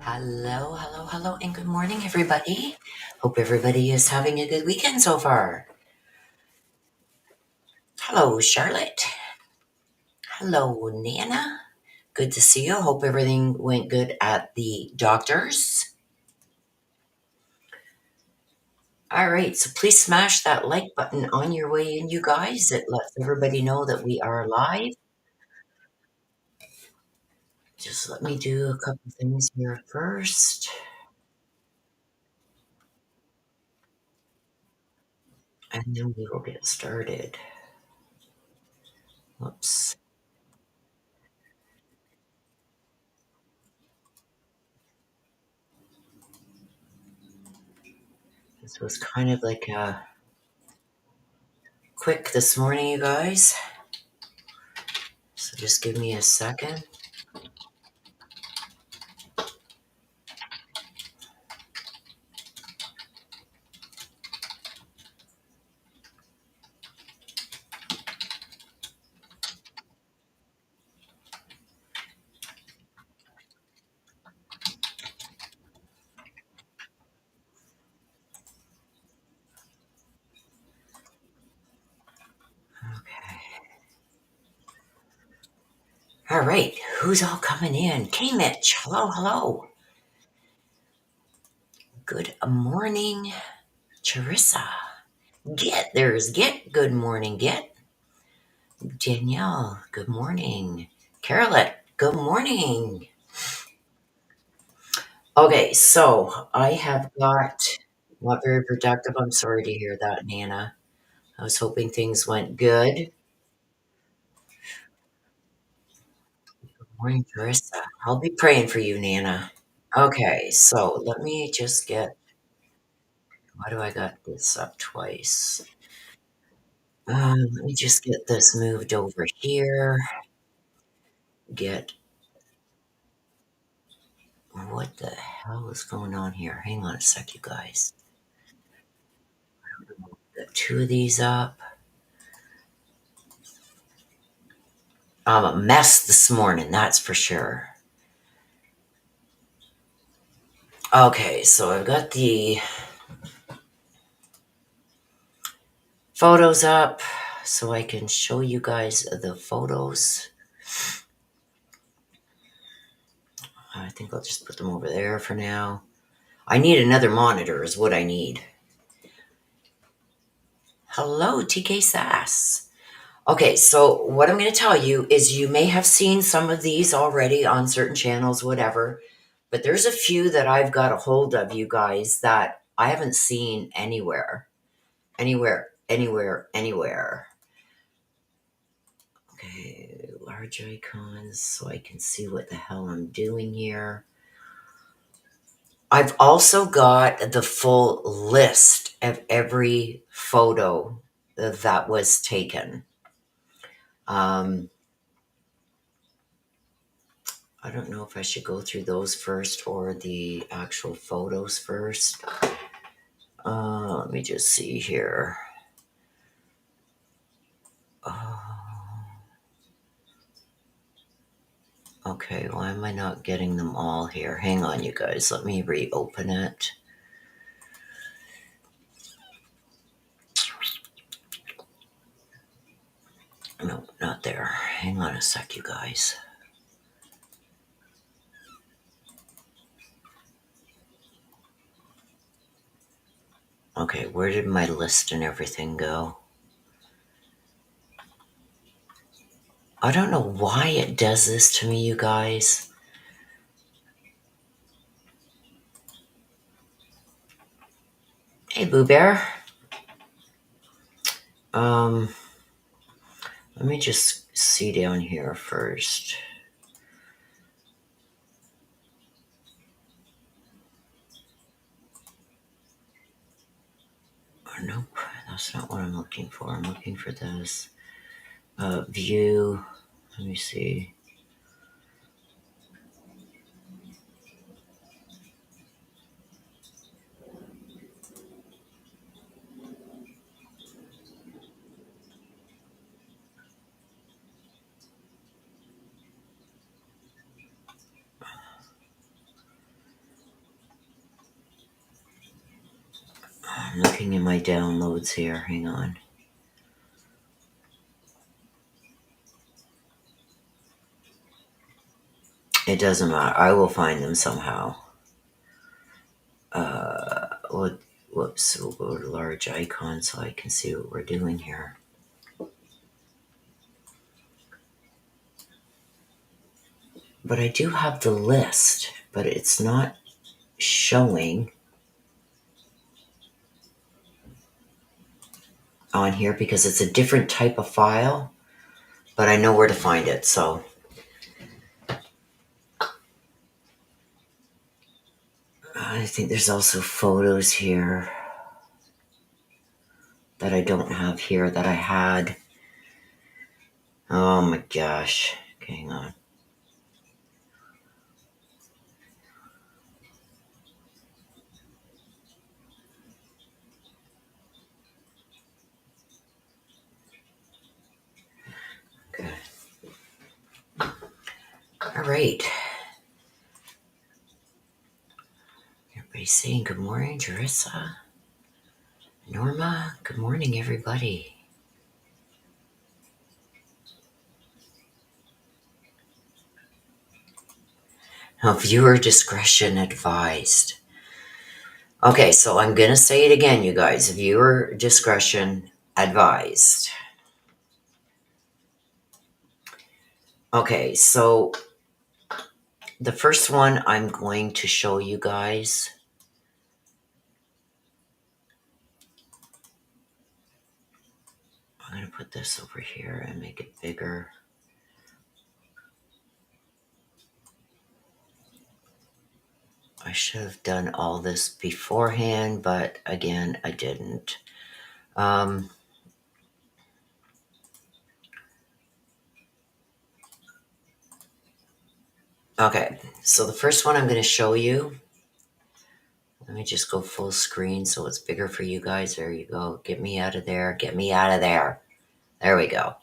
Hello, hello, hello, and good morning, everybody. Hope everybody is having a good weekend so far. Hello, Charlotte. Hello, Nana. Good to see you. Hope everything went good at the doctor's. All right, so please smash that like button on your way in, you guys. It lets everybody know that we are live. Just let me do a couple things here first, and then we will get started. Whoops. This was kind of like a quick this morning, you guys. So just give me a second. Okay. All right. Who's all coming in? K Mitch. Hello, hello. Good morning, Charissa. There's Get. Good morning, Get. Danielle. Good morning. Carolette. Good morning. Okay, so I have got not very productive. I'm sorry to hear that, Nana. I was hoping things went good. Good morning, Carissa. I'll be praying for you, Nana. Okay, so let me just get. Why do I got this up twice? Let me just get this moved over here. Get what the hell is going on here? Hang on a sec, you guys. Got two of these up. I'm a mess this morning, that's for sure. Okay, so I've got the photos up so I can show you guys the photos. I think I'll just put them over there for now. I need another monitor is what I need. Hello, TK Sass. Okay, so what I'm going to tell you is you may have seen some of these already on certain channels, whatever, But there's a few that I've got a hold of, you guys, that I haven't seen anywhere. Anywhere. Okay, large icons so I can see what the hell I'm doing here. I've also got the full list of every photo that was taken. I don't know if I should go through those first or the actual photos first. Let me just see here. Okay, why am I not getting them all here? Hang on, you guys. Let me reopen it. No, not there. Hang on a sec, you guys. Okay, where did my list and everything go? I don't know why it does this to me, you guys. Hey, Boo Bear. Let me just see down here first. Oh, nope, that's not what I'm looking for. I'm looking for this. View. Let me see. I'm looking in my downloads here. Hang on. It doesn't matter. I will find them somehow. Whoops. We'll go to large icon so I can see what we're doing here. But I do have the list, but it's not showing on here because it's a different type of file, but I know where to find it, so. I think there's also photos here that I don't have here that I had. Oh my gosh. Okay, hang on. Okay. All right. Everybody's saying good morning, Jerissa. Norma, good morning, everybody. Now, viewer discretion advised. Okay, so I'm going to say it again, you guys. Viewer discretion advised. Okay, so the first one I'm going to show you guys. I'm going to put this over here and make it bigger. I should have done all this beforehand, but again, I didn't. Okay, so the first one I'm going to show you. Let me just go full screen so it's bigger for you guys. There you go. Get me out of there. Get me out of there. There we go.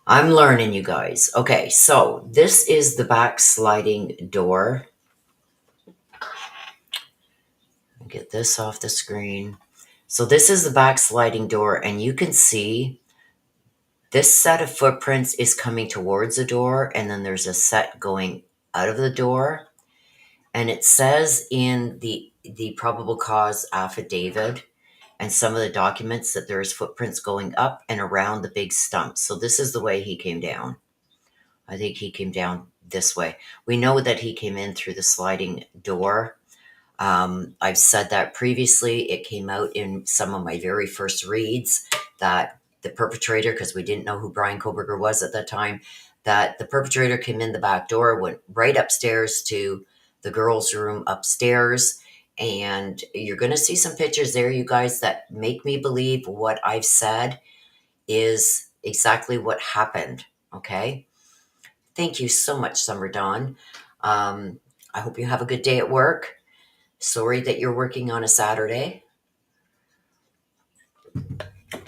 I'm learning, you guys. Okay, so this is the back sliding door. Get this off the screen. So this is the back sliding door, and you can see this set of footprints is coming towards the door, and then there's a set going out of the door. And it says in the probable cause affidavit and some of the documents that there's footprints going up and around the big stump. So this is the way he came down. I think he came down this way. We know that he came in through the sliding door. I've said that previously. It came out in some of my very first reads that the perpetrator, because we didn't know who Bryan Kohberger was at that time, that the perpetrator came in the back door, went right upstairs to the girls' room upstairs. And you're going to see some pictures there, you guys, that make me believe what I've said is exactly what happened. Okay. Thank you so much, Summer Dawn. I hope you have a good day at work. Sorry that you're working on a Saturday.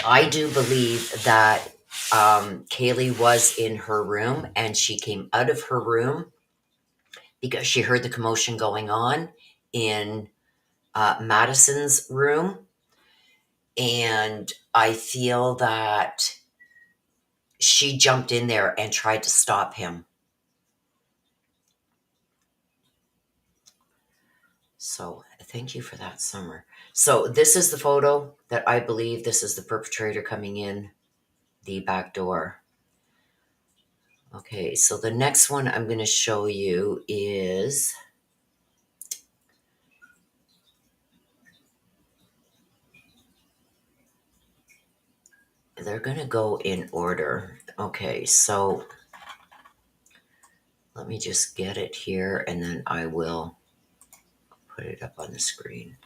I do believe that Kaylee was in her room and she came out of her room because she heard the commotion going on in Madison's room. And I feel that she jumped in there and tried to stop him. So thank you for that, Summer. So this is the photo that I believe this is the perpetrator coming in the back door. Okay, so the next one I'm going to show you is they're going to go in order. Okay, so let me just get it here and then I will put it up on the screen.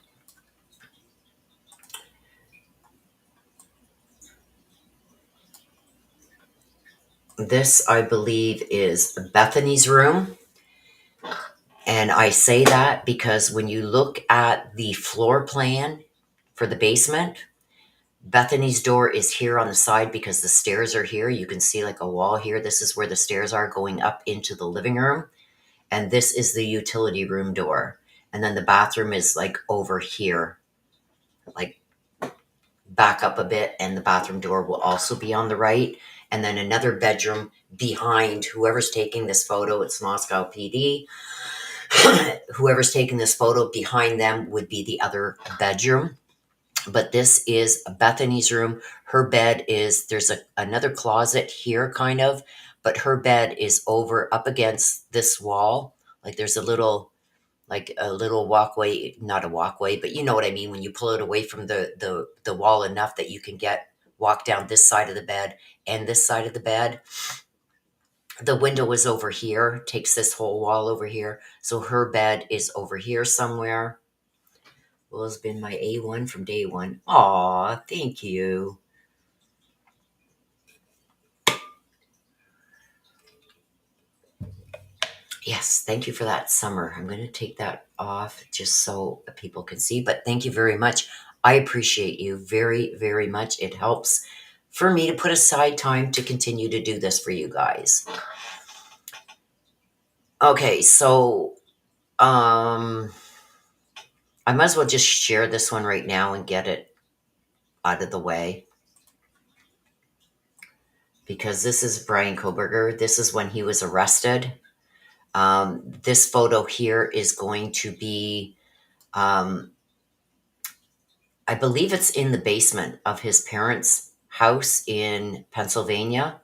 This, I believe, is Bethany's room. And I say that because when you look at the floor plan for the basement, Bethany's door is here on the side because the stairs are here. You can see like a wall here. This is where the stairs are going up into the living room. And this is the utility room door. And then the bathroom is like over here, like back up a bit. And the bathroom door will also be on the right. And then another bedroom behind whoever's taking this photo. It's Moscow PD. Whoever's taking this photo behind them would be the other bedroom. But this is Bethany's room. Her bed is, there's another closet here kind of, but her bed is over up against this wall. Like there's a little walkway, not a walkway, but you know what I mean. When you pull it away from the wall enough that you can walk down this side of the bed and this side of the bed. The window is over here, takes this whole wall over here. So her bed is over here somewhere. Will has been my A1 from day one. Aw, thank you. Yes, thank you for that, Summer. I'm going to take that off just so people can see, but thank you very much. I appreciate you very, very much. It helps for me to put aside time to continue to do this for you guys. Okay, so I might as well just share this one right now and get it out of the way. Because this is Bryan Kohberger. This is when he was arrested. This photo here is going to be, I believe it's in the basement of his parents' house in Pennsylvania.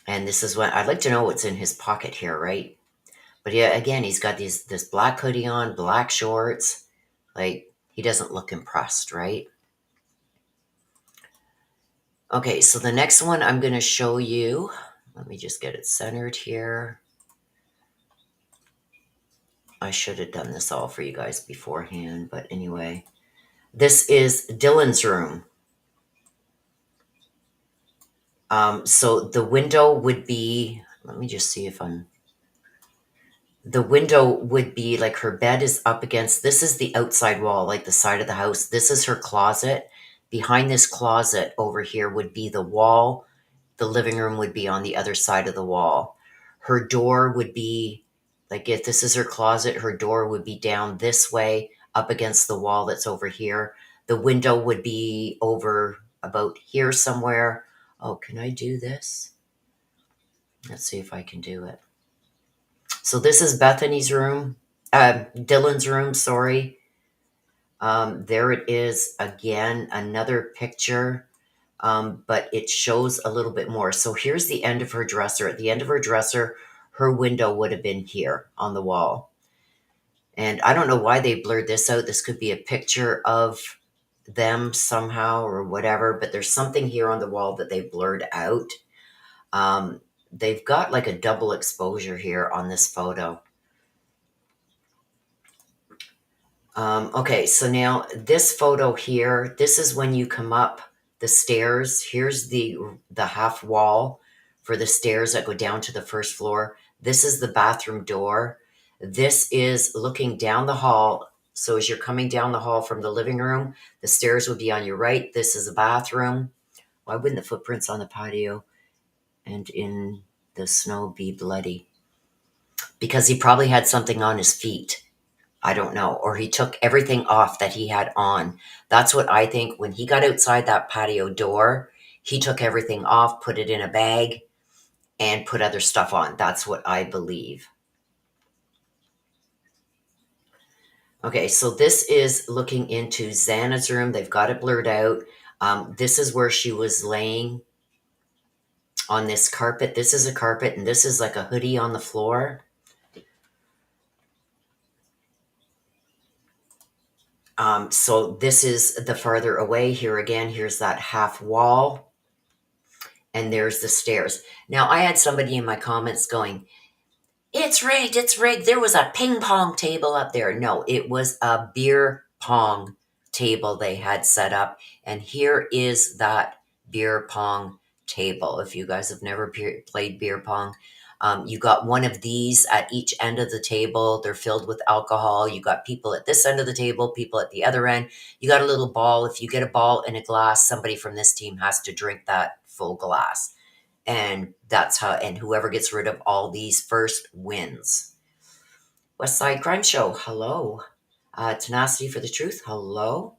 And this is when, I'd like to know what's in his pocket here, right? But yeah, again, he's got this black hoodie on, black shorts. Like, he doesn't look impressed, right? Okay, so the next one I'm going to show you, let me just get it centered here. I should have done this all for you guys beforehand, but anyway. This is Dylan's room. So the window would be, let me just see if the window would be like her bed is up against, this is the outside wall, like the side of the house. This is her closet. Behind this closet over here would be the wall. The living room would be on the other side of the wall. Her door would be, like if this is her closet, her door would be down this way up against the wall that's over here. The window would be over about here somewhere. Oh, can I do this? Let's see if I can do it. So this is Bethany's room, Dylan's room, sorry. There it is again, another picture. but it shows a little bit more. So here's the end of her dresser. At the end of her dresser, her window would have been here on the wall. And I don't know why they blurred this out. This could be a picture of them somehow or whatever, but there's something here on the wall that they blurred out. They've got like a double exposure here on this photo. Okay, so now this photo here, this is when you come up the stairs. Here's the half wall for the stairs that go down to the first floor. This is the bathroom door. This is looking down the hall. So as you're coming down the hall from the living room, the stairs would be on your right. This is a bathroom. Why wouldn't the footprints on the patio and in the snow be bloody? Because he probably had something on his feet. I don't know. Or he took everything off that he had on. That's what I think. When he got outside that patio door, he took everything off, put it in a bag, and put other stuff on. That's what I believe. Okay, so this is looking into Xana's room. They've got it blurred out. This is where she was laying on this carpet. This is a carpet, and this is like a hoodie on the floor. So this is the farther away. Here again, here's that half wall, and there's the stairs. Now, I had somebody in my comments going, it's rigged, it's rigged. There was a ping pong table up there. No, it was a beer pong table they had set up. And here is that beer pong table. If you guys have never played beer pong, you got one of these at each end of the table. They're filled with alcohol. You got people at this end of the table, people at the other end. You got a little ball. If you get a ball in a glass, somebody from this team has to drink that full glass. And that's how, and whoever gets rid of all these first wins. West Side Crime Show, hello. Tenacity for the Truth, hello.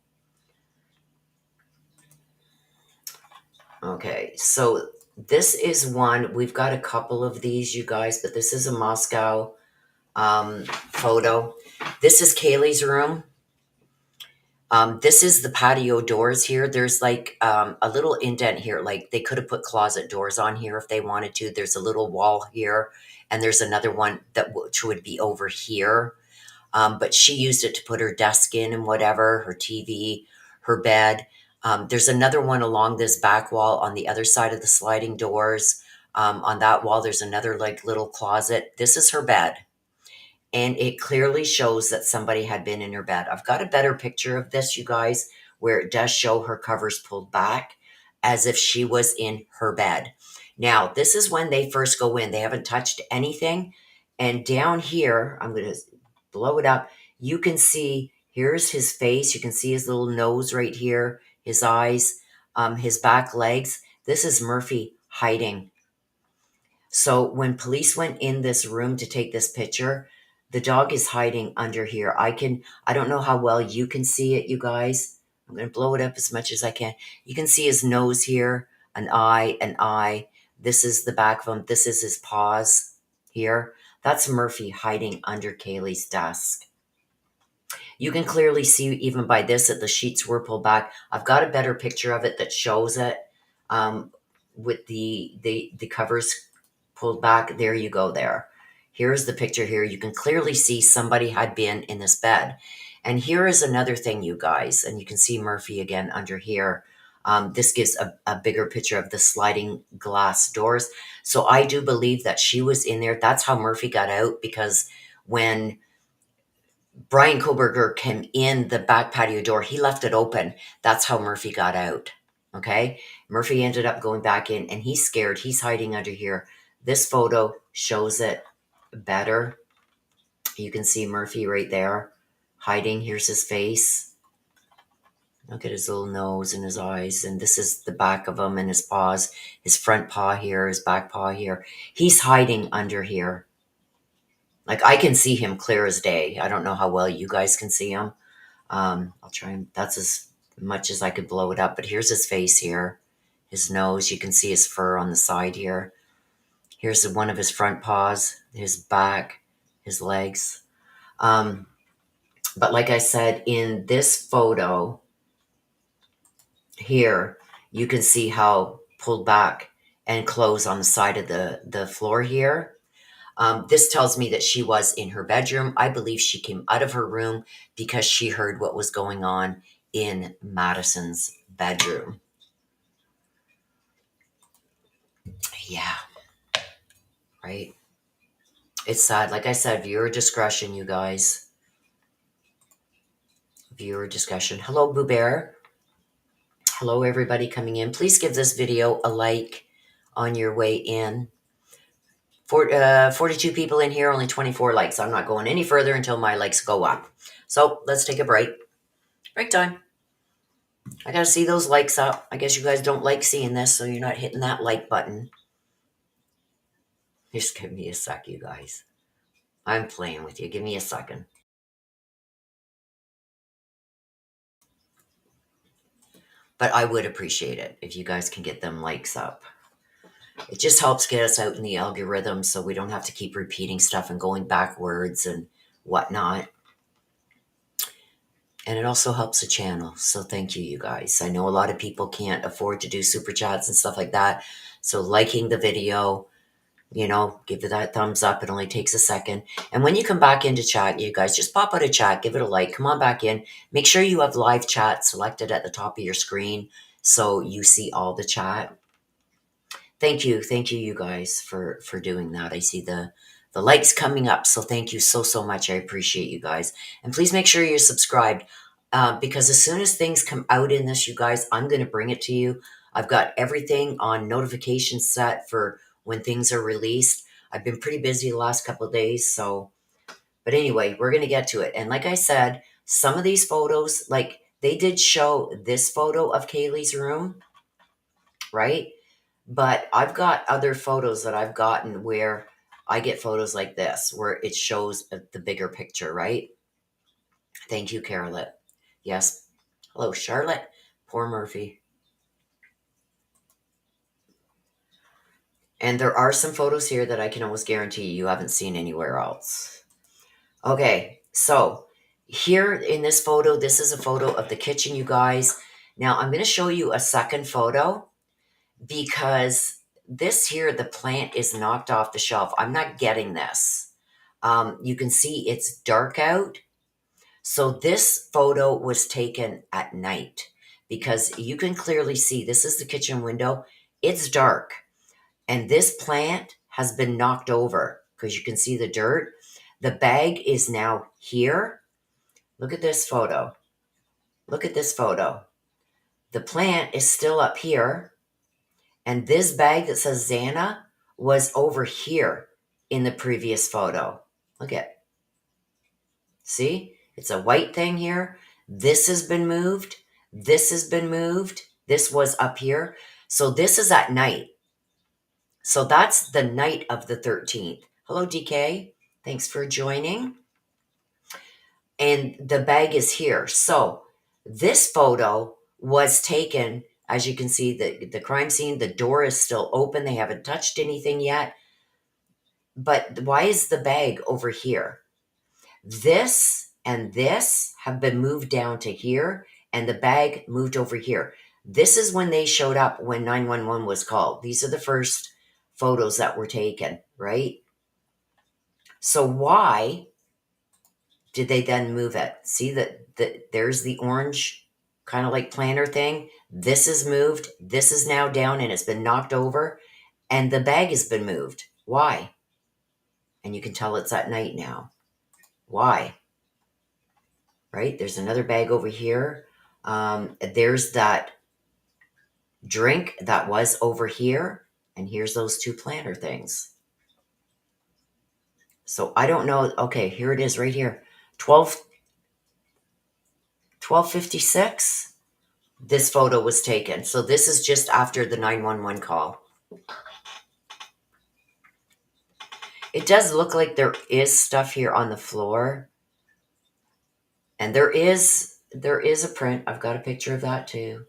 Okay, so this is one, we've got a couple of these, you guys, but this is a Moscow photo. This is Kaylee's room. This is the patio doors here. There's like a little indent here. Like they could have put closet doors on here if they wanted to. There's a little wall here, and there's another one which would be over here. But she used it to put her desk in and whatever, her TV, her bed. There's another one along this back wall on the other side of the sliding doors. On that wall, there's another like little closet. This is her bed. And it clearly shows that somebody had been in her bed. I've got a better picture of this, you guys, where it does show her covers pulled back as if she was in her bed. Now, this is when they first go in. They haven't touched anything. And down here, I'm going to blow it up. You can see, here's his face. You can see his little nose right here, his eyes, his back legs. This is Murphy hiding. So when police went in this room to take this picture, the dog is hiding under here. I don't know how well you can see it, you guys. I'm going to blow it up as much as I can. You can see his nose here, an eye, an eye. This is the back of him. This is his paws here. That's Murphy hiding under Kaylee's desk. You can clearly see even by this that the sheets were pulled back. I've got a better picture of it that shows it with the covers pulled back. There you go there. Here's the picture here. You can clearly see somebody had been in this bed. And here is another thing, you guys. And you can see Murphy again under here. This gives a bigger picture of the sliding glass doors. So I do believe that she was in there. That's how Murphy got out, because when Bryan Kohberger came in the back patio door, he left it open. That's how Murphy got out. Okay? Murphy ended up going back in, and he's scared. He's hiding under here. This photo shows it better. You can see Murphy right there hiding. Here's his face. Look at his little nose and his eyes. And this is the back of him and his paws. His front paw here, his back paw here. He's hiding under here. Like I can see him clear as day. I don't know how well you guys can see him. I'll try and that's as much as I could blow it up. But here's his face here. His nose. You can see his fur on the side here. Here's one of his front paws, his back, his legs. But like I said, in this photo here, you can see how pulled back and closed on the side of the floor here. This tells me that she was in her bedroom. I believe she came out of her room because she heard what was going on in Madison's bedroom. Yeah, right. It's sad. Like I said, viewer discretion, you guys. Viewer discussion. Hello, Boo Bear. Hello, everybody coming in. Please give this video a like on your way in. 42 people in here, only 24 likes. I'm not going any further until my likes go up. So let's take a break. Break time. I gotta see those likes up. I guess you guys don't like seeing this, so you're not hitting that like button. Just give me a sec, you guys. I'm playing with you. Give me a second. But I would appreciate it if you guys can get them likes up. It just helps get us out in the algorithm so we don't have to keep repeating stuff and going backwards and whatnot. And it also helps the channel. So thank you, you guys. I know a lot of people can't afford to do super chats and stuff like that. So liking the video, you know, give it that thumbs up. It only takes a second. And when you come back into chat, you guys just pop out of chat, give it a like, come on back in. Make sure you have live chat selected at the top of your screen so you see all the chat. Thank you, you guys, for doing that. I see the likes coming up, so thank you so much. I appreciate you guys, and please make sure you're subscribed because as soon as things come out in this, you guys, I'm going to bring it to you. I've got everything on notification set for when things are released. I've been pretty busy the last couple of days, so. But anyway, we're going to get to it, and like I said, some of these photos, like they did show this photo of Kaylee's room, right? But I've got other photos that I've gotten where I get photos like this, where it shows the bigger picture, right? Thank you, Carolette. Yes. Hello, Charlotte. Poor Murphy. And there are some photos here that I can almost guarantee you haven't seen anywhere else. Okay, so here in this photo, this is a photo of the kitchen, you guys. Now, I'm going to show you a second photo because this here, the plant is knocked off the shelf. I'm not getting this. You can see it's dark out. So this photo was taken at night because you can clearly see this is the kitchen window. It's dark. And this plant has been knocked over because you can see the dirt. The bag is now here. Look at this photo. Look at this photo. The plant is still up here. And this bag that says Xana was over here in the previous photo. Look at. See? It's a white thing here. This has been moved. This has been moved. This was up here. So this is at night. So that's the night of the 13th. Hello, DK. Thanks for joining. And the bag is here. So this photo was taken, as you can see, the crime scene, the door is still open. They haven't touched anything yet. But why is the bag over here? This and this have been moved down to here, and the bag moved over here. This is when they showed up when 911 was called. These are the first photos that were taken, right? So why did they then move it? See that there's the orange kind of like planter thing. This is moved. This is now down and it's been knocked over, and the bag has been moved. Why? And you can tell it's at night now. Why? Right? There's another bag over here. There's that drink that was over here. And here's those two planter things. So I don't know. Okay, here it is right here. 12:56. This photo was taken. So this is just after the 911 call. It does look like there is stuff here on the floor. And there is a print. I've got a picture of that too.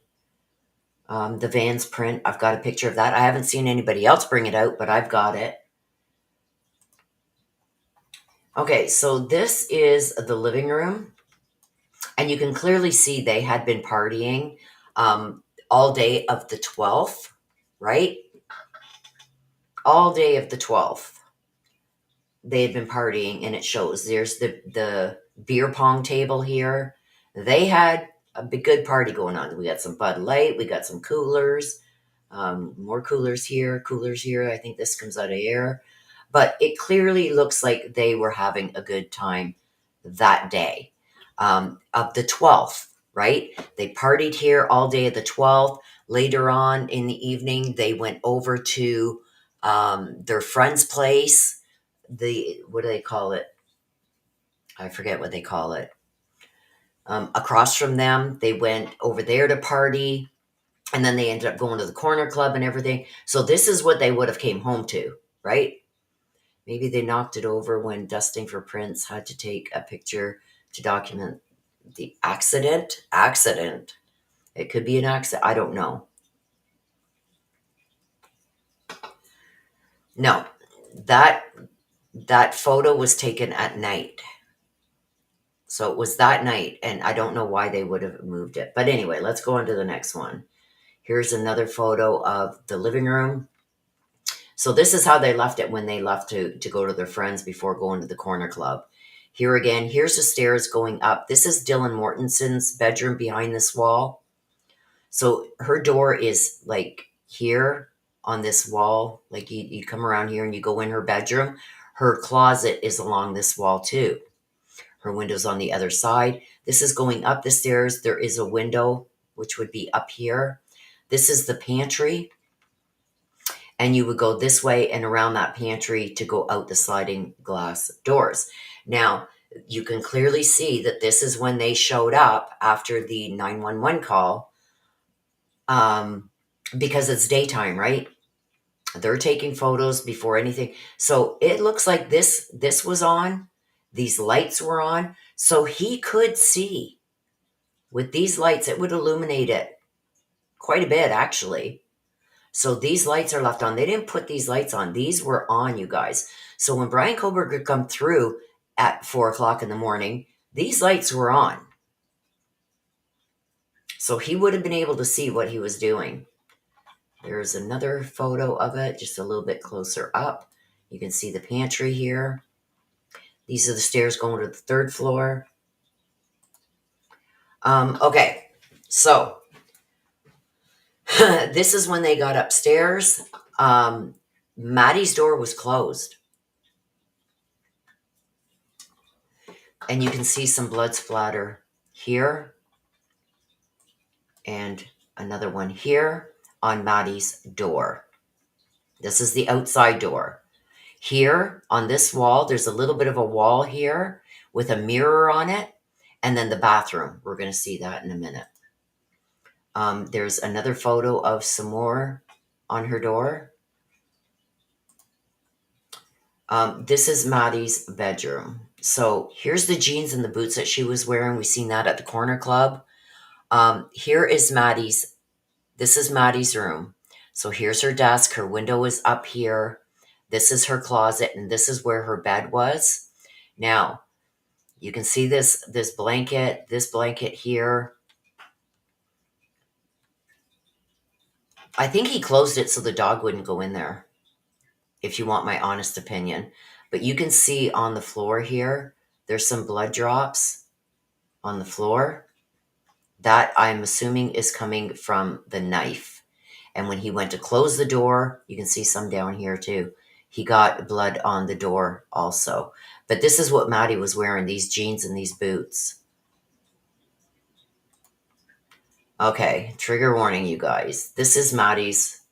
The Vans print. I've got a picture of that. I haven't seen anybody else bring it out, but I've got it. Okay, so this is the living room. And you can clearly see they had been partying all day of the 12th, right? All day of the 12th, they had been partying, and it shows. There's the beer pong table here. They had a big, good party going on. We got some Bud Light, we got some coolers, more coolers here, coolers here. I think this comes out of air. But it clearly looks like they were having a good time that day of the 12th, right? They partied here all day of the 12th. Later on in the evening, they went over to their friend's place. What do they call it? I forget what they call it. Across from them, they went over there to party, and then they ended up going to the corner club and everything. So this is what they would have came home to, right? Maybe they knocked it over when dusting for prints, had to take a picture to document the accident. Accident. It could be an accident. I don't know. No, that that photo was taken at night. So it was that night, and I don't know why they would have moved it. But anyway, let's go on to the next one. Here's another photo of the living room. So this is how they left it when they left to go to their friends before going to the corner club. Here again, here's the stairs going up. This is Dylan Mortenson's bedroom behind this wall. So her door is like here on this wall. Like you come around here and you go in her bedroom. Her closet is along this wall too. Her window's on the other side. This is going up the stairs. There is a window, which would be up here. This is the pantry. And you would go this way and around that pantry to go out the sliding glass doors. Now, you can clearly see that this is when they showed up after the 911 call, because it's daytime, right? They're taking photos before anything. So it looks like this was on. These lights were on. So he could see with these lights, it would illuminate it quite a bit, actually. So these lights are left on. They didn't put these lights on. These were on, you guys. So when Bryan Kohberger come through at 4 o'clock in the morning, these lights were on. So he would have been able to see what he was doing. There's another photo of it, just a little bit closer up. You can see the pantry here. These are the stairs going to the third floor. Okay, so this is when they got upstairs. Maddie's door was closed. And you can see some blood splatter here. And another one here on Maddie's door. This is the outside door. Here on this wall, there's a little bit of a wall here with a mirror on it. And then the bathroom. We're going to see that in a minute. There's another photo of some more on her door. This is Maddie's bedroom. So here's the jeans and the boots that she was wearing. We've seen that at the corner club. Here is Maddie's. This is Maddie's room. So here's her desk. Her window is up here. This is her closet, and this is where her bed was. Now, you can see this blanket here. I think he closed it so the dog wouldn't go in there, if you want my honest opinion. But you can see on the floor here, there's some blood drops on the floor. That, I'm assuming, is coming from the knife. And when he went to close the door, you can see some down here too. He got blood on the door also. But this is what Maddie was wearing, these jeans and these boots. Okay, trigger warning, you guys. This is Maddie's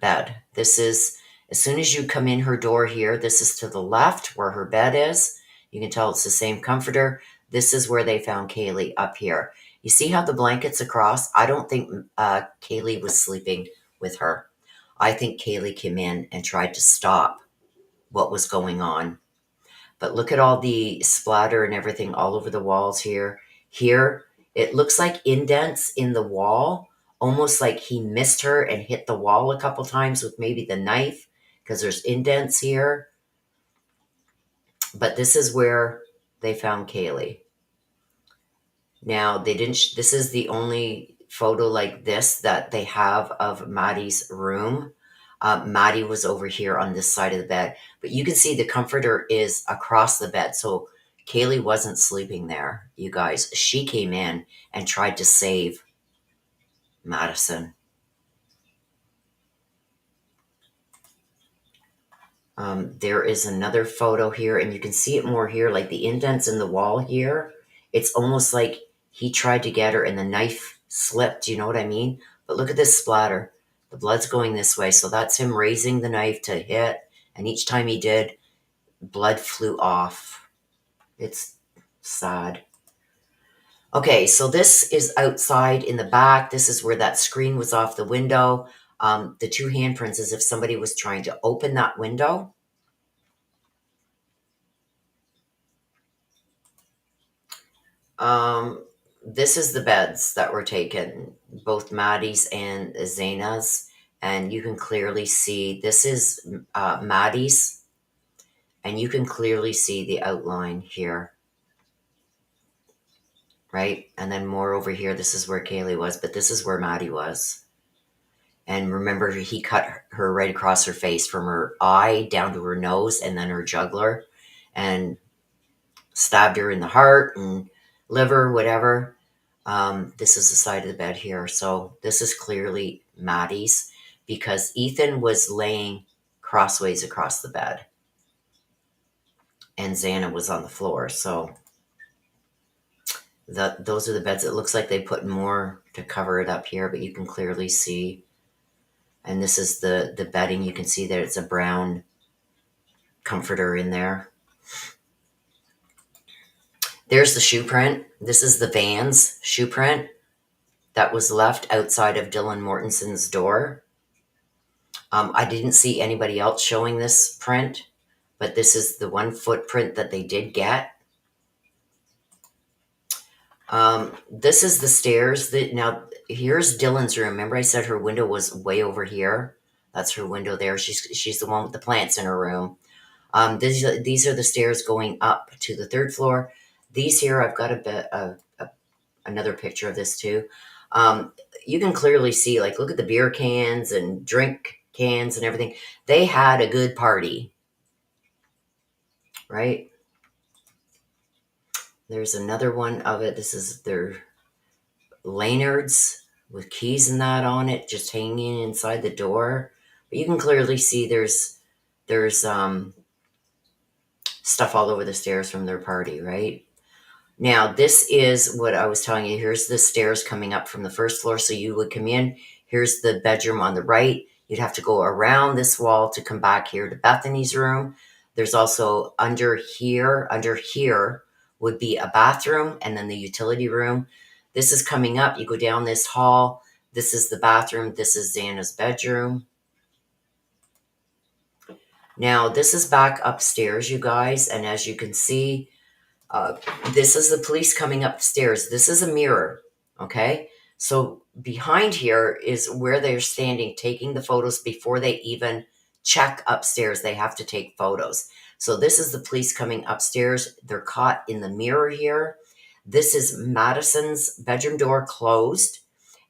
bed. This is, as soon as you come in her door here, this is to the left where her bed is. You can tell it's the same comforter. This is where they found Kaylee, up here. You see how the blanket's across? I don't think Kaylee was sleeping with her. I think Kaylee came in and tried to stop what was going on. But look at all the splatter and everything all over the walls here. Here, it looks like indents in the wall, almost like he missed her and hit the wall a couple times with maybe the knife, because there's indents here. But this is where they found Kaylee. Now, they didn't. This is the only photo like this that they have of Maddie's room. Maddie was over here on this side of the bed, but you can see the comforter is across the bed. So Kaylee wasn't sleeping there, you guys. She came in and tried to save Madison. There is another photo here, and you can see it more here, like the indents in the wall here. It's almost like he tried to get her and the knife slipped, you know what I mean? But look at this splatter. The blood's going this way, so that's him raising the knife to hit, and each time he did, blood flew off. It's sad. Okay, so this is outside in the back. This is where that screen was off the window. The two handprints as if somebody was trying to open that window. This is the beds that were taken, both Maddie's and Xana's, and you can clearly see this is Maddie's, and you can clearly see the outline here, right? And then more over here, this is where Kaylee was, but this is where Maddie was. And remember, he cut her right across her face from her eye down to her nose and then her jugular, and stabbed her in the heart and liver, whatever. This is the side of the bed here. So this is clearly Maddie's because Ethan was laying crossways across the bed and Xana was on the floor. So those are the beds. It looks like they put more to cover it up here, but you can clearly see. And this is the bedding. You can see that it's a brown comforter in there. There's the shoe print. This is the Vans shoe print that was left outside of Dylan Mortensen's door. I didn't see anybody else showing this print, but this is the one footprint that they did get. This is the stairs. Now, here's Dylan's room. Remember I said her window was way over here? That's her window there. She's the one with the plants in her room. These are the stairs going up to the third floor. These here, I've got another picture of this too. You can clearly see, like, look at the beer cans and drink cans and everything. They had a good party, right? There's another one of it. This is their lanyards with keys and that on it, just hanging inside the door. But you can clearly see there's stuff all over the stairs from their party, right? Now, this is what I was telling you. Here's the stairs coming up from the first floor. So you would come in. Here's the bedroom on the right. You'd have to go around this wall to come back here to Bethany's room. There's also under here would be a bathroom and then the utility room. This is coming up. You go down this hall. This is the bathroom. This is Xana's bedroom. Now, this is back upstairs, you guys. And as you can see, this is the police coming up the stairs. This is a mirror, okay? So behind here is where they're standing, taking the photos before they even check upstairs. They have to take photos. So this is the police coming upstairs. They're caught in the mirror here. This is Madison's bedroom door closed,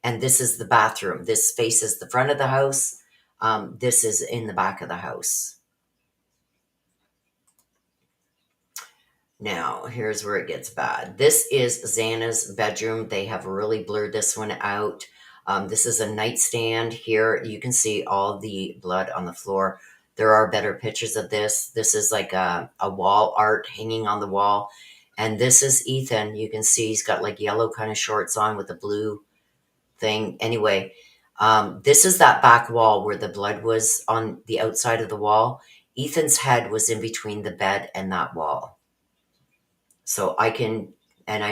and this is the bathroom. This faces the front of the house. This is in the back of the house. Now, here's where it gets bad. This is Xana's bedroom. They have really blurred this one out. This is a nightstand here. You can see all the blood on the floor. There are better pictures of this. This is like a wall art hanging on the wall. And this is Ethan. You can see he's got like yellow kind of shorts on with a blue thing. Anyway, this is that back wall where the blood was on the outside of the wall. Ethan's head was in between the bed and that wall. So I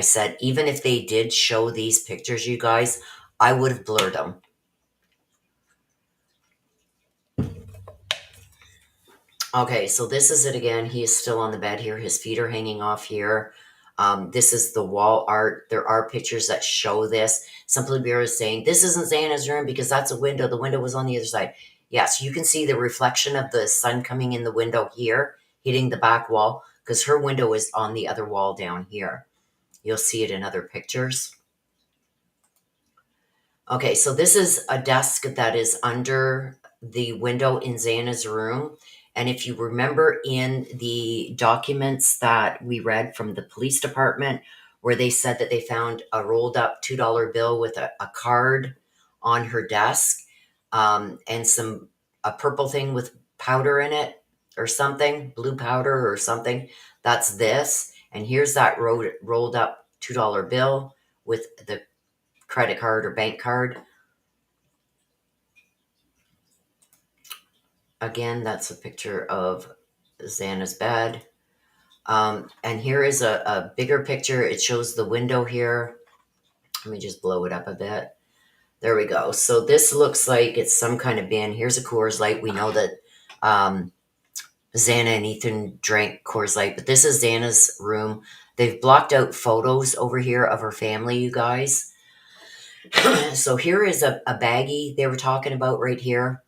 said, even if they did show these pictures, you guys, I would have blurred them. Okay, so this is it again. He is still on the bed here. His feet are hanging off here. This is the wall art. There are pictures that show this. Some people are saying, this isn't Xana's room because that's a window. The window was on the other side. Yes, you can see the reflection of the sun coming in the window here, hitting the back wall, because her window is on the other wall down here. You'll see it in other pictures. Okay, so this is a desk that is under the window in Xana's room. And if you remember in the documents that we read from the police department, where they said that they found a rolled up $2 bill with a card on her desk, and a purple thing with powder in it or something, blue powder or something, that's this. And here's that rolled up $2 bill with the credit card or bank card. Again, that's a picture of Xana's bed. And here is a bigger picture. It shows the window here. Let me just blow it up a bit. There we go. So this looks like it's some kind of bin. Here's a Coors Light. We know that um, Xana and Ethan drank Coors Light, but this is Xana's room. They've blocked out photos over here of her family, you guys. So here is a baggie they were talking about right here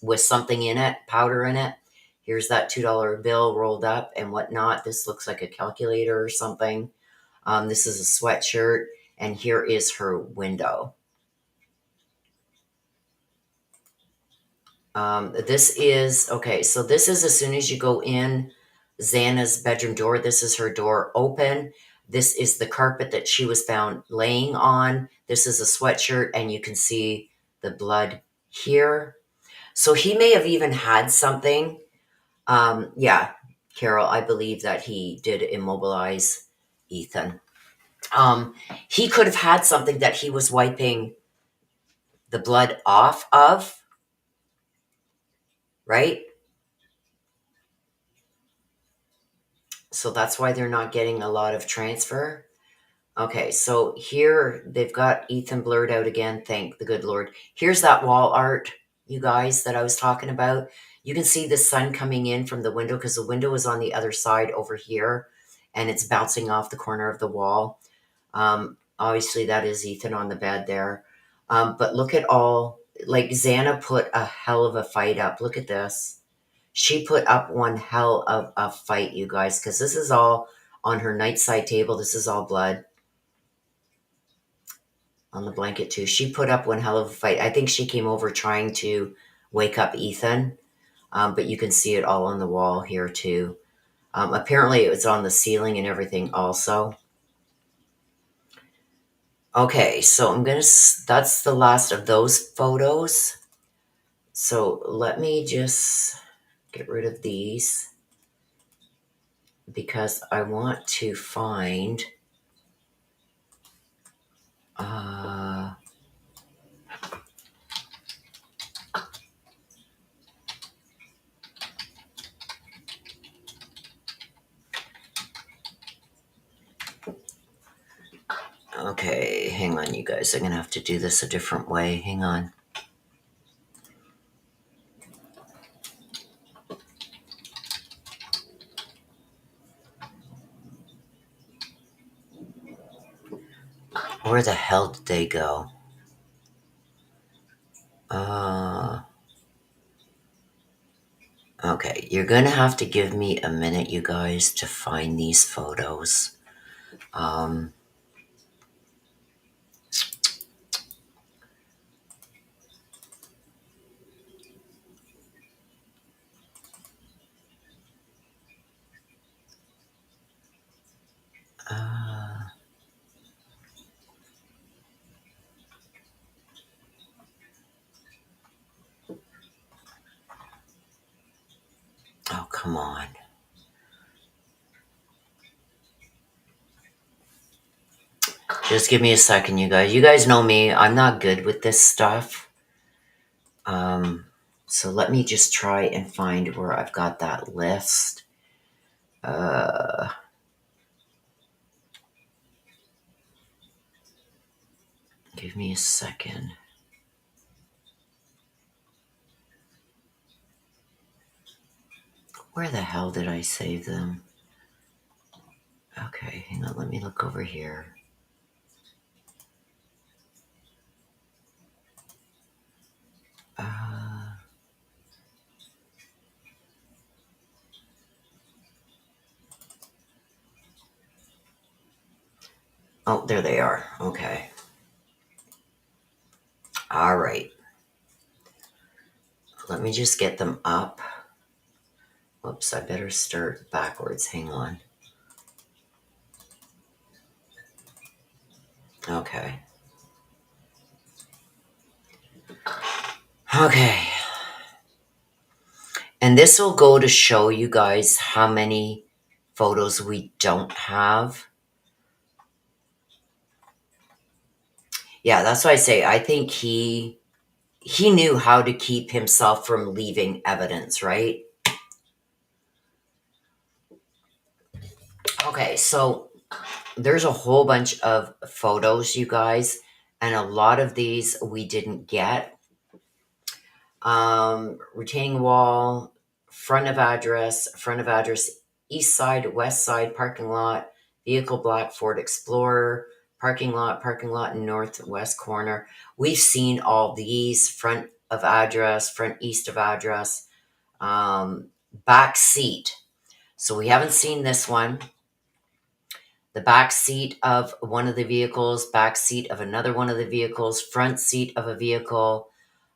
with something in it, powder in it. Here's that $2 bill rolled up and whatnot. This looks like a calculator or something. This is a sweatshirt, and here is her window. This is, okay, so this is as soon as you go in Xana's bedroom door. This is her door open. This is the carpet that she was found laying on. This is a sweatshirt, and you can see the blood here. So he may have even had something. Yeah, Carol, I believe that he did immobilize Ethan. He could have had something that he was wiping the blood off of, right? So that's why they're not getting a lot of transfer. Okay, so here they've got Ethan blurred out again. Thank the good Lord. Here's that wall art, you guys, that I was talking about. You can see the sun coming in from the window because the window is on the other side over here and it's bouncing off the corner of the wall. Obviously, that is Ethan on the bed there. But look at all, like Xana put a hell of a fight up. Look at this. She put up one hell of a fight, you guys, because this is all on her nightside table. This is all blood on the blanket, too. She put up one hell of a fight. I think she came over trying to wake up Ethan, but you can see it all on the wall here, too. Apparently, it was on the ceiling and everything, also. Okay, so that's the last of those photos. So let me just get rid of these because I want to find, uh, okay, hang on, you guys. I'm going to have to do this a different way. Hang on. Where the hell did they go? Okay, you're going to have to give me a minute, you guys, to find these photos. Um, uh, oh, come on. Just give me a second, you guys. You guys know me. I'm not good with this stuff. So let me just try and find where I've got that list. Give me a second. Where the hell did I save them? Okay, hang on. Let me look over here. Oh, there they are. Okay. All right. Let me just get them up. Whoops, I better start backwards. Hang on. Okay. Okay. And this will go to show you guys how many photos we don't have. Yeah, that's why I say I think he knew how to keep himself from leaving evidence, right? Okay, so there's a whole bunch of photos, you guys, and a lot of these we didn't get. Retaining wall, front of address, east side, west side, parking lot, vehicle black Ford Explorer, parking lot, northwest corner. We've seen all these, front of address, front east of address, back seat. So we haven't seen this one. The back seat of one of the vehicles, back seat of another one of the vehicles, front seat of a vehicle,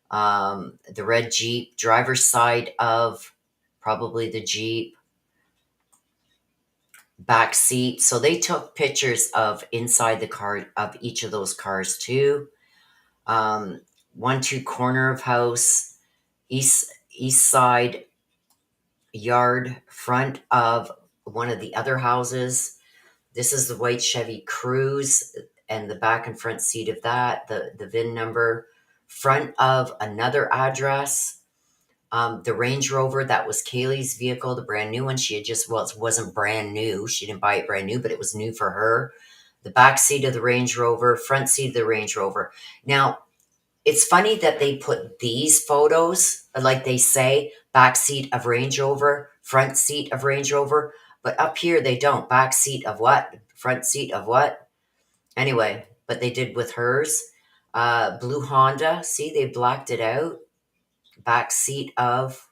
the red Jeep, driver's side of probably the Jeep, back seat. So they took pictures of inside the car of each of those cars too. 1-2 corner of house, east side yard, front of one of the other houses. This is the white Chevy Cruze and the back and front seat of that, the VIN number, front of another address. The Range Rover, that was Kaylee's vehicle, the brand new one. She had just, well, it wasn't brand new. She didn't buy it brand new, but it was new for her. The back seat of the Range Rover, front seat of the Range Rover. Now, it's funny that they put these photos, like they say, back seat of Range Rover, front seat of Range Rover, but up here they don't. Back seat of what? Front seat of what? Anyway, but they did with hers. Blue Honda, see, they blacked it out. Back seat of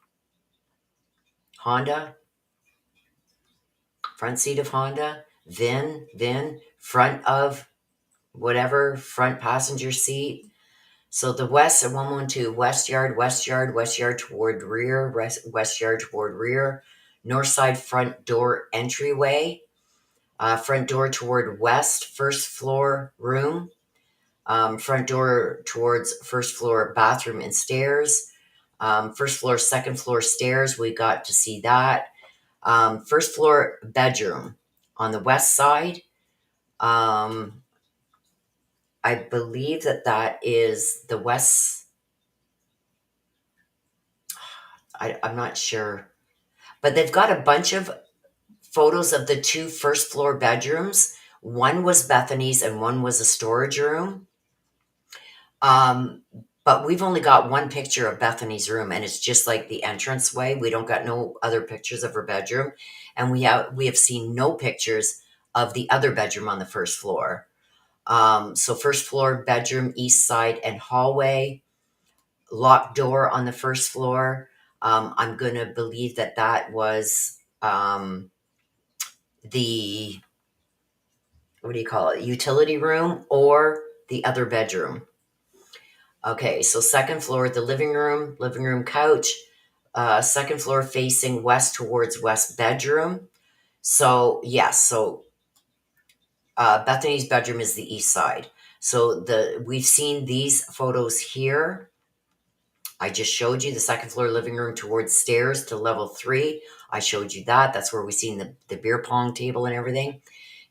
Honda, front seat of Honda, VIN, front of whatever, front passenger seat. So the west, 112, west yard toward rear, west yard toward rear, north side front door entryway, front door toward west, first floor room, front door towards first floor bathroom and stairs, first floor, second floor stairs. We got to see that. First floor bedroom on the west side. I believe that is the west. I'm not sure, but they've got a bunch of photos of the 2 first floor bedrooms. One was Bethany's and one was a storage room. But we've only got one picture of Bethany's room, and it's just like the entranceway. We don't got no other pictures of her bedroom, and we have seen no pictures of the other bedroom on the first floor. So first floor bedroom, east side and hallway, locked door on the first floor. I'm going to believe that was the, what do you call it, utility room or the other bedroom. Okay, so second floor, the living room couch, second floor facing west towards west bedroom. So yes, so Bethany's bedroom is the east side. So we've seen these photos here. I just showed you the second floor living room towards stairs to level 3. I showed you that. That's where we seen the beer pong table and everything.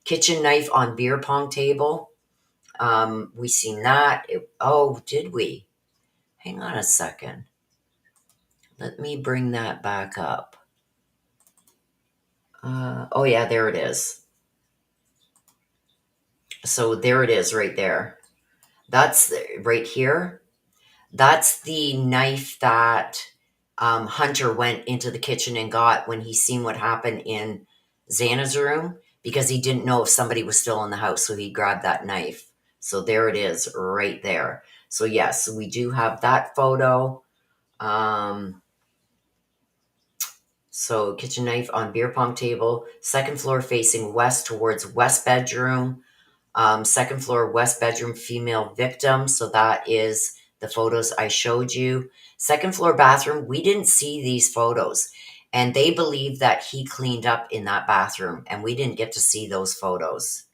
Kitchen knife on beer pong table. We seen that. Oh, did we? Hang on a second. Let me bring that back up. Oh yeah, there it is. So there it is right there. That's right here. That's the knife that Hunter went into the kitchen and got when he seen what happened in Xana's room, because he didn't know if somebody was still in the house. So he grabbed that knife. So there it is right there. So yes, we do have that photo. So kitchen knife on beer pong table, second floor facing west towards west bedroom, second floor west bedroom female victim. So that is the photos I showed you. Second floor bathroom, we didn't see these photos. And they believe that he cleaned up in that bathroom, and we didn't get to see those photos.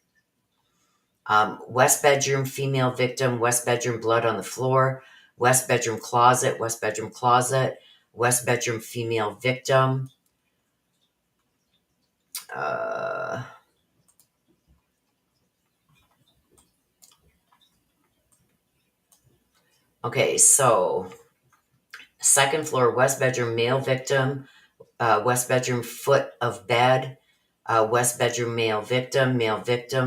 West bedroom, female victim, west bedroom, blood on the floor, west bedroom closet, west bedroom closet, west bedroom, female victim. Okay, so second floor, west bedroom, male victim, west bedroom, foot of bed, west bedroom, male victim,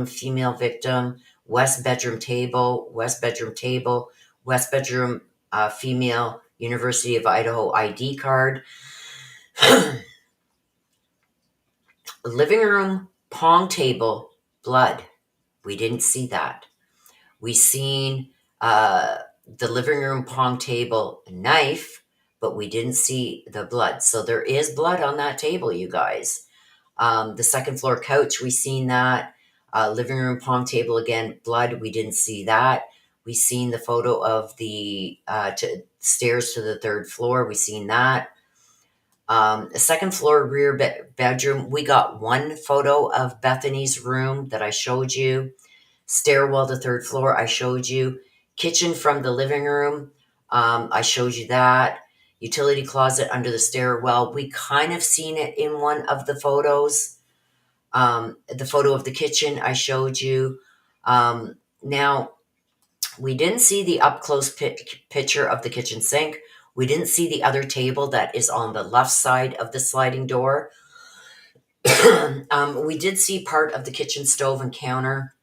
female victim, west bedroom, west bedroom, female, University of Idaho ID card, living room, pong table, blood. We didn't see that. We seen the living room pong table knife, but we didn't see the blood. So there is blood on that table, you guys. The second floor couch, we seen that. Living room pong table again, blood. We didn't see that. We seen the photo of the stairs to the third floor. We seen that. Second floor rear bedroom. We got one photo of Bethany's room that I showed you. Stairwell to third floor, I showed you. Kitchen from the living room, I showed you that. Utility closet under the stairwell. We kind of seen it in one of the photos. The photo of the kitchen I showed you. Now, we didn't see the up close picture of the kitchen sink. We didn't see the other table that is on the left side of the sliding door. We did see part of the kitchen stove and counter.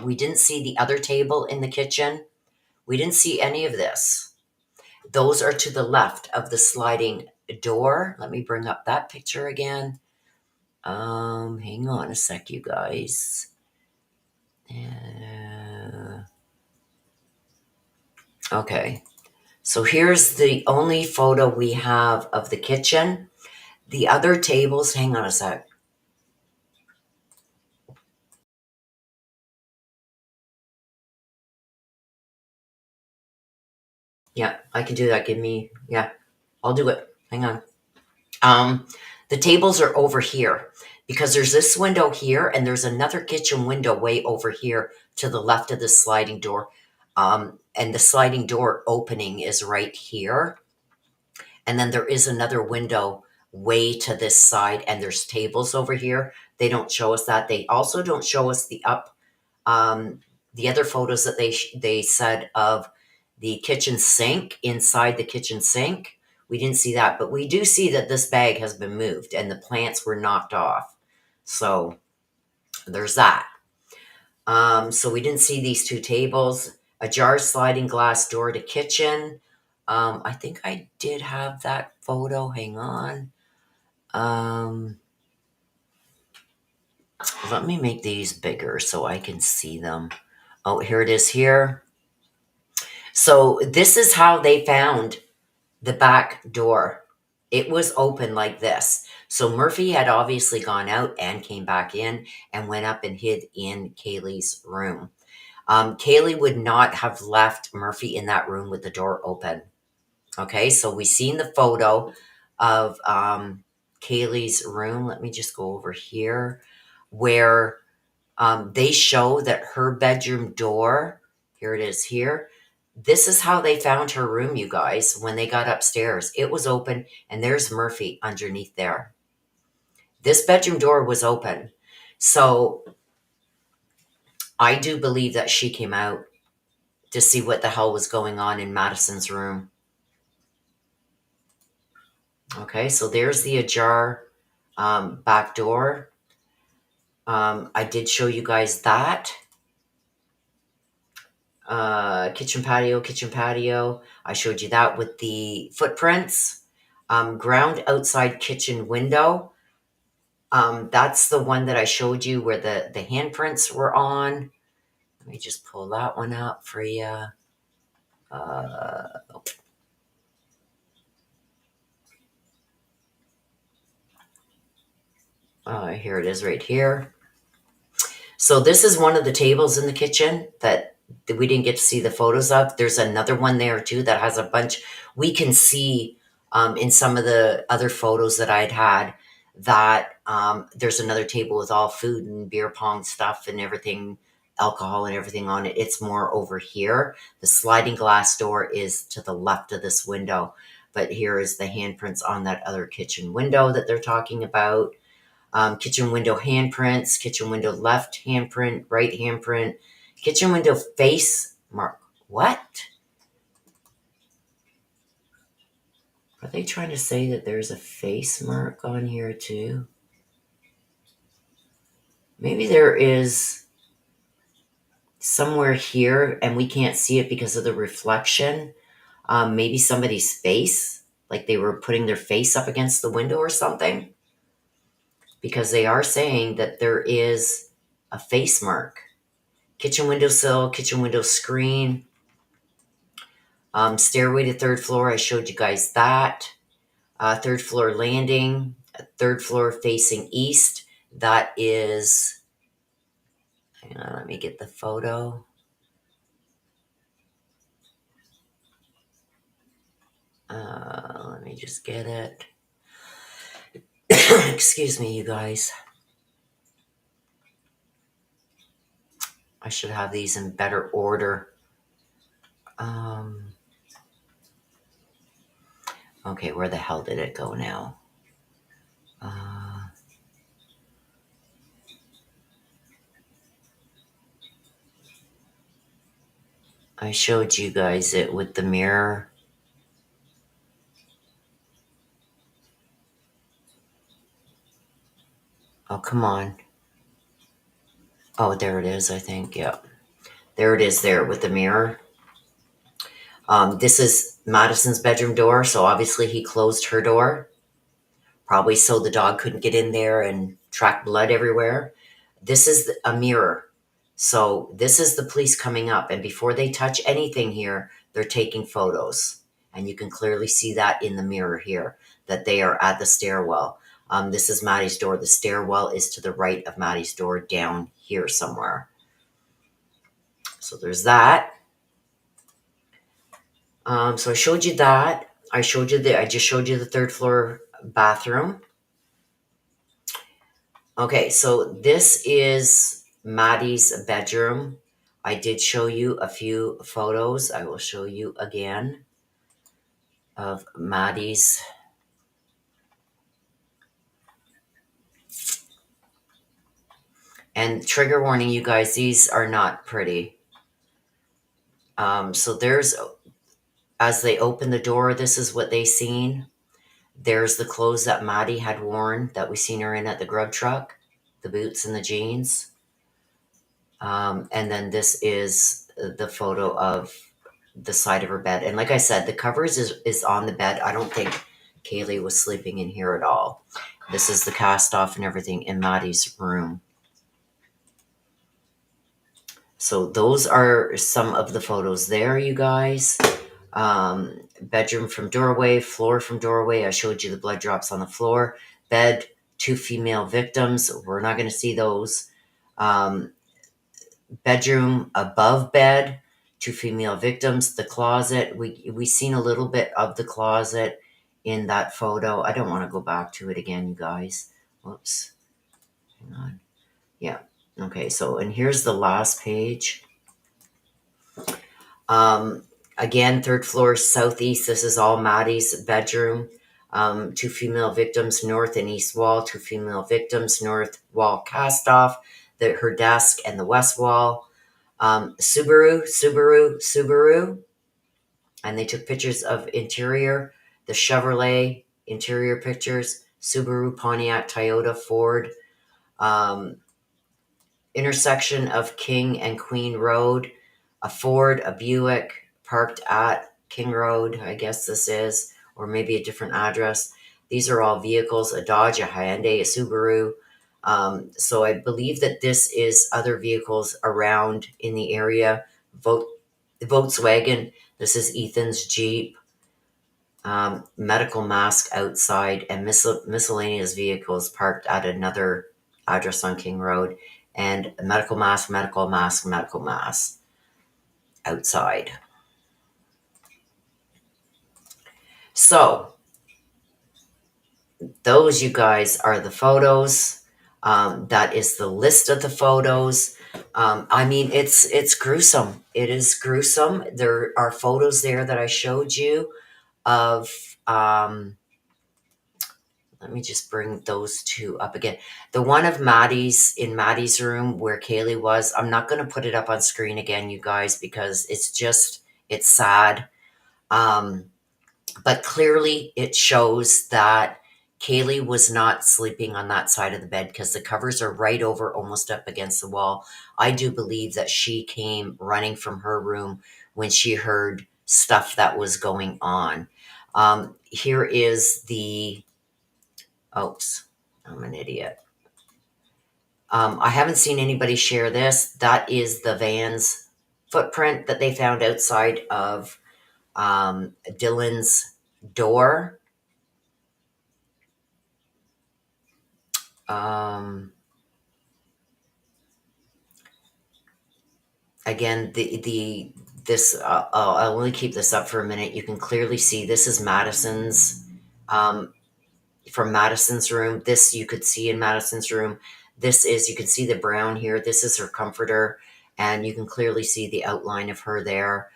We didn't see the other table in the kitchen. We didn't see any of this. Those are to the left of the sliding door. Let me bring up that picture again. Hang on a sec, you guys. Okay. So here's the only photo we have of the kitchen. The other tables, hang on a sec. Yeah, I can do that. Yeah, I'll do it. Hang on. The tables are over here because there's this window here and there's another kitchen window way over here to the left of the sliding door. And the sliding door opening is right here. And then there is another window way to this side, and there's tables over here. They don't show us that. They also don't show us the other photos that they said of the kitchen sink, inside the kitchen sink. We didn't see that, but we do see that this bag has been moved and the plants were knocked off. So there's that. So we didn't see these two tables. A jar sliding glass door to kitchen. I think I did have that photo. Hang on. Let me make these bigger so I can see them. Oh, here it is here. So this is how they found the back door. It was open like this. So Murphy had obviously gone out and came back in and went up and hid in Kaylee's room. Kaylee would not have left Murphy in that room with the door open. Okay, so we seen the photo of Kaylee's room. Let me just go over here where they show that her bedroom door, here it is here. This is how they found her room, you guys, when they got upstairs. It was open, and there's Murphy underneath there. This bedroom door was open. So I do believe that she came out to see what the hell was going on in Madison's room. Okay, so there's the ajar back door. I did show you guys that. Kitchen patio. I showed you that with the footprints. Ground outside kitchen window. That's the one that I showed you where the handprints were on. Let me just pull that one up for you. Here it is right here. So this is one of the tables in the kitchen that that we didn't get to see the photos of. There's another one there too that has a bunch. We can see in some of the other photos that I'd had that there's another table with all food and beer pong stuff and everything, alcohol and everything on it. It's more over here. The sliding glass door is to the left of this window, but here is the handprints on that other kitchen window that they're talking about. Kitchen window handprints, kitchen window left handprint, right handprint, kitchen window face mark. What? Are they trying to say that there's a face mark on here too? Maybe there is somewhere here and we can't see it because of the reflection. Maybe somebody's face, like they were putting their face up against the window or something. Because they are saying that there is a face mark. Kitchen windowsill, kitchen window screen, stairway to third floor. I showed you guys that. Third floor landing, third floor facing east. That is, hang on, let me get the photo. Let me just get it. Excuse me, you guys. I should have these in better order. Okay, where the hell did it go now? I showed you guys it with the mirror. Oh, come on. Oh, there it is, I think. Yeah. There it is there with the mirror. This is Madison's bedroom door, so obviously he closed her door. Probably so the dog couldn't get in there and track blood everywhere. This is a mirror. So this is the police coming up, and before they touch anything here, they're taking photos. And you can clearly see that in the mirror here, that they are at the stairwell. This is Maddie's door. The stairwell is to the right of Maddie's door down here somewhere. So there's that. So I showed you that. I just showed you the third floor bathroom. Okay, so this is Maddie's bedroom. I did show you a few photos. I will show you again of Maddie's. And trigger warning, you guys, these are not pretty. So there's, as they open the door, this is what they seen. There's the clothes that Maddie had worn that we seen her in at the grub truck, the boots and the jeans. And then this is the photo of the side of her bed. And like I said, the covers is on the bed. I don't think Kaylee was sleeping in here at all. This is the cast off and everything in Maddie's room. So those are some of the photos there, you guys. Bedroom from doorway, floor from doorway. I showed you the blood drops on the floor. Bed, 2 female victims. We're not going to see those. Bedroom above bed, 2 female victims. The closet, we seen a little bit of the closet in that photo. I don't want to go back to it again, you guys. Whoops. Hang on. Yeah. Okay, so, and here's the last page. Again, third floor southeast. This is all Maddie's bedroom. 2 female victims, north and east wall. 2 female victims, north wall cast off. Her desk and the west wall. Subaru. And they took pictures of interior. The Chevrolet interior pictures. Subaru, Pontiac, Toyota, Ford. Intersection of King and Queen Road. A Ford, a Buick parked at King Road, I guess this is, or maybe a different address. These are all vehicles, a Dodge, a Hyundai, a Subaru. So I believe that this is other vehicles around in the area. Volkswagen, this is Ethan's Jeep. Medical mask outside, and miscellaneous vehicles parked at another address on King Road. And medical mask. outside. So those, you guys, are the photos. That is the list of the photos. I mean, it's gruesome. It is gruesome. There are photos there that I showed you of. Let me just bring those two up again. The one of Maddie's, in Maddie's room where Kaylee was. I'm not going to put it up on screen again, you guys, because it's sad. Um, but clearly it shows that Kaylee was not sleeping on that side of the bed because the covers are right over, almost up against the wall. I do believe that she came running from her room when she heard stuff that was going on. Here is the, oops, I'm an idiot. I haven't seen anybody share this. That is the van's footprint that they found outside of Dylan's door. Um, Again, the this I'll only keep this up for a minute. You can clearly see this is Madison's, um, from Madison's room. This you could see in Madison's room. This is, you can see the brown here. This is her comforter, and you can clearly see the outline of her there.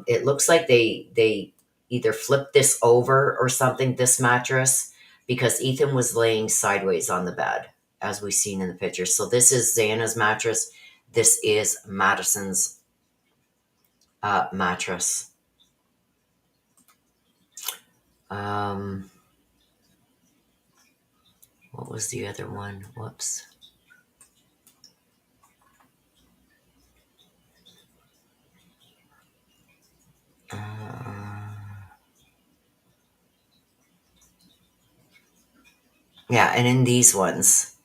It looks like they either flipped this over or something, this mattress, because Ethan was laying sideways on the bed, as we've seen in the picture. So this is Xana's mattress. This is Madison's mattress. Um, what was the other one? Whoops. Yeah, and in these ones,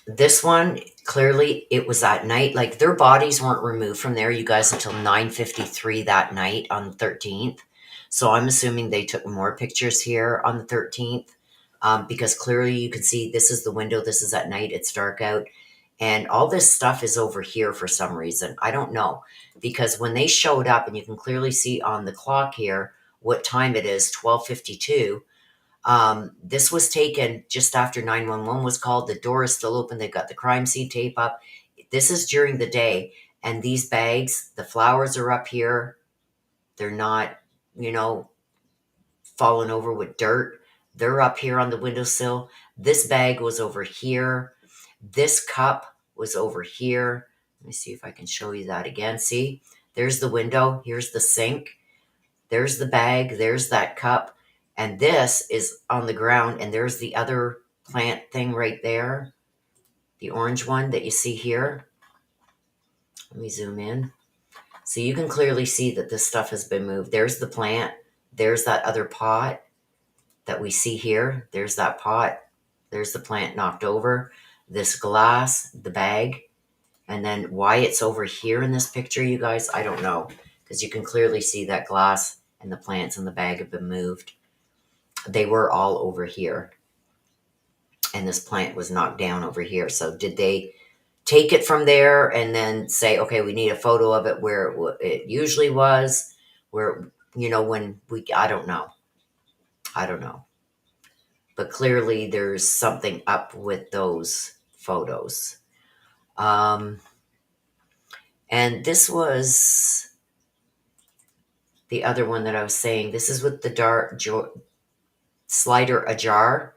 this one, clearly it was at night. Like, their bodies weren't removed from there, you guys, until 9:53 that night on the 13th. So I'm assuming they took more pictures here on the 13th, because clearly you can see this is the window. This is at night. It's dark out. And all this stuff is over here for some reason. I don't know. Because when they showed up, and you can clearly see on the clock here what time it is, 12:52. This was taken just after 911 was called. The door is still open. They've got the crime scene tape up. This is during the day. And these bags, the flowers are up here. They're not, you know, falling over with dirt. They're up here on the windowsill. This bag was over here. This cup was over here. Let me see if I can show you that again. See, there's the window. Here's the sink. There's the bag. There's that cup. And this is on the ground. And there's the other plant thing right there. The orange one that you see here. Let me zoom in. So you can clearly see that this stuff has been moved. There's the plant. There's that other pot that we see here. There's that pot. There's the plant knocked over. This glass, the bag. And then why it's over here in this picture, you guys, I don't know. Because you can clearly see that glass and the plants in the bag have been moved. They were all over here. And this plant was knocked down over here. So did they take it from there and then say, okay, we need a photo of it where it usually was? Where, when I don't know. I don't know. But clearly there's something up with those photos. And this was the other one that I was saying. This is with the slider ajar,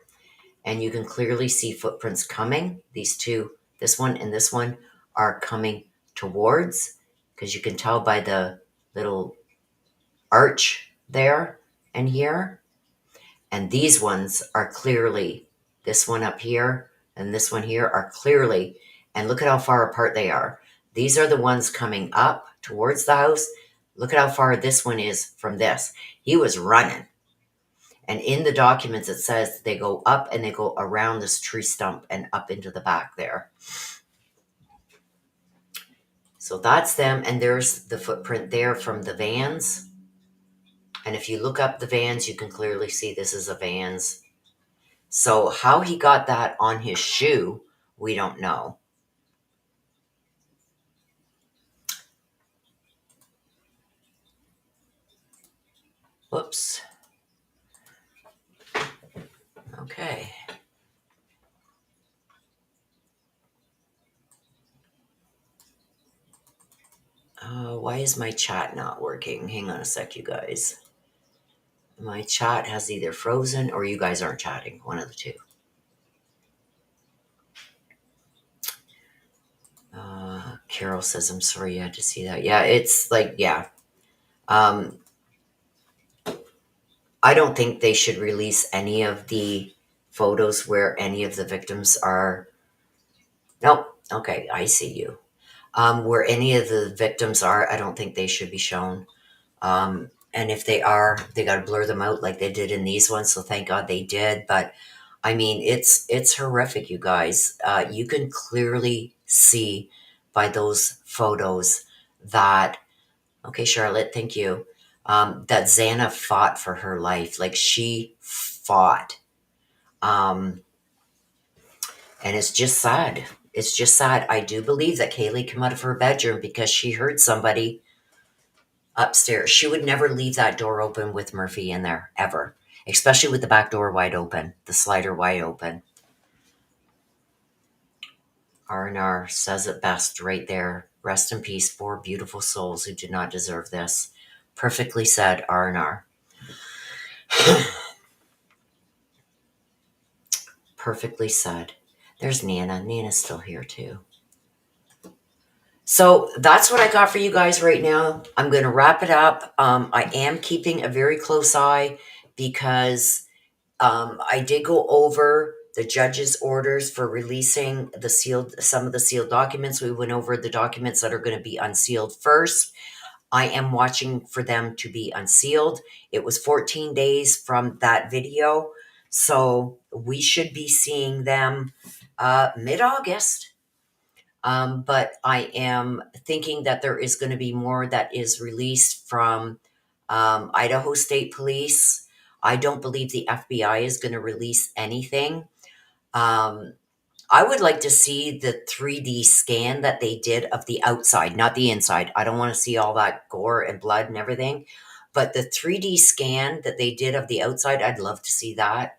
and you can clearly see footprints coming. These two, this one and this one, are coming towards, because you can tell by the little arch there and here. And these ones are clearly, this one up here and this one here are clearly, and look at how far apart they are. These are the ones coming up towards the house. Look at how far this one is from this. He was running. And in the documents, it says they go up and they go around this tree stump and up into the back there. So that's them. And there's the footprint there from the vans. And if you look up the vans, you can clearly see this is a Vans. So how he got that on his shoe, we don't know. Whoops. Okay. Why is my chat not working? Hang on a sec, you guys. My chat has either frozen or you guys aren't chatting. One of the two. Carol says, I'm sorry you had to see that. Yeah, it's like, yeah. Um, I don't think they should release any of the photos where any of the victims are. Nope. Okay, I see you. Where any of the victims are, I don't think they should be shown. And if they are, they got to blur them out like they did in these ones. So thank God they did. But I mean, it's horrific, you guys. You can clearly see by those photos that. Okay, Charlotte, thank you. That Xana fought for her life. Like she fought. Um, and it's just sad. It's just sad. I do believe that Kaylee came out of her bedroom because she heard somebody upstairs. She would never leave that door open with Murphy in there, ever. Especially with the back door wide open, the slider wide open. R&R says it best right there. Rest in peace, four beautiful souls who did not deserve this. Perfectly said, R&R. Perfectly said. There's Nana. Nana's still here too. So that's what I got for you guys right now. I'm going to wrap it up. I am keeping a very close eye because I did go over the judge's orders for releasing some of the sealed documents. We went over the documents that are going to be unsealed first. I am watching for them to be unsealed. It was 14 days from that video. So we should be seeing them mid-August. But I am thinking that there is going to be more that is released from Idaho State Police. I don't believe the FBI is going to release anything. Um, I would like to see the 3D scan that they did of the outside, not the inside. I don't want to see all that gore and blood and everything. But the 3D scan that they did of the outside, I'd love to see that.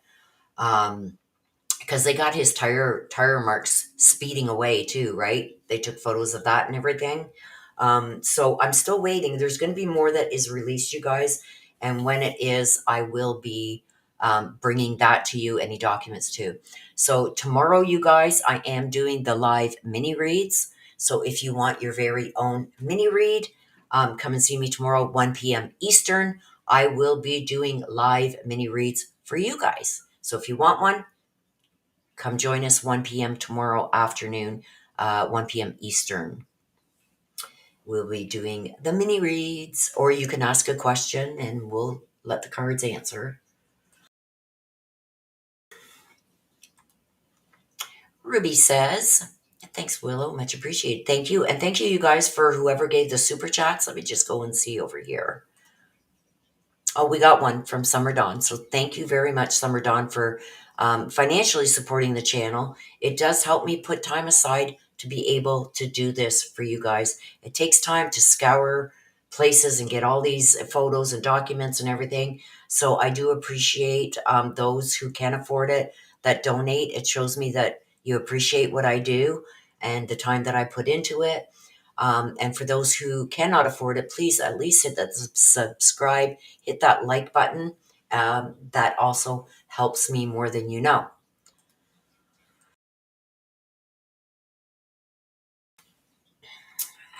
Because they got his tire marks speeding away too, right? They took photos of that and everything. So I'm still waiting. There's going to be more that is released, you guys, and when it is, I will be bringing that to you. Any documents too. So tomorrow, you guys, I am doing the live mini reads. So if you want your very own mini read, come and see me tomorrow, 1 p.m. Eastern. I will be doing live mini reads for you guys. So if you want one, come join us 1 p.m. tomorrow afternoon, 1 p.m. Eastern. We'll be doing the mini reads, or you can ask a question and we'll let the cards answer. Ruby says, thanks, Willow. Much appreciated. Thank you. And thank you, you guys, for whoever gave the super chats. Let me just go and see over here. Oh, we got one from Summer Dawn. So thank you very much, Summer Dawn, for financially supporting the channel. It does help me put time aside to be able to do this for you guys. It takes time to scour places and get all these photos and documents and everything. So I do appreciate those who can afford it that donate. It shows me that you appreciate what I do and the time that I put into it. And for those who cannot afford it, please at least hit that subscribe, hit that like button. That also helps me more than you know.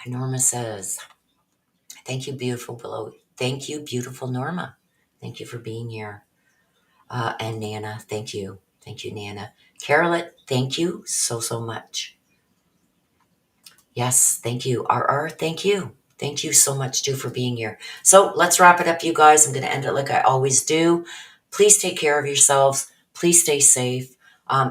Norma says, thank you, beautiful below. Thank you, beautiful Norma. Thank you for being here. And Nana, thank you. Thank you, Nana. Carolette, thank you so much. Yes, thank you. RR, thank you. Thank you so much, too, for being here. So let's wrap it up, you guys. I'm going to end it like I always do. Please take care of yourselves. Please stay safe.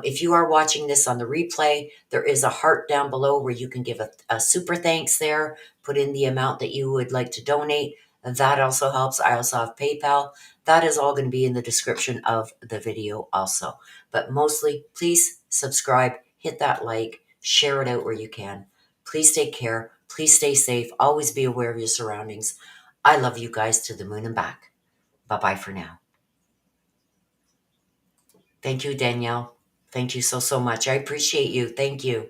If you are watching this on the replay, there is a heart down below where you can give a super thanks there. Put in the amount that you would like to donate. That also helps. I also have PayPal. That is all going to be in the description of the video also. But mostly, please subscribe, hit that like, share it out where you can. Please take care. Please stay safe. Always be aware of your surroundings. I love you guys to the moon and back. Bye bye for now. Thank you, Danielle. Thank you so, so much. I appreciate you. Thank you.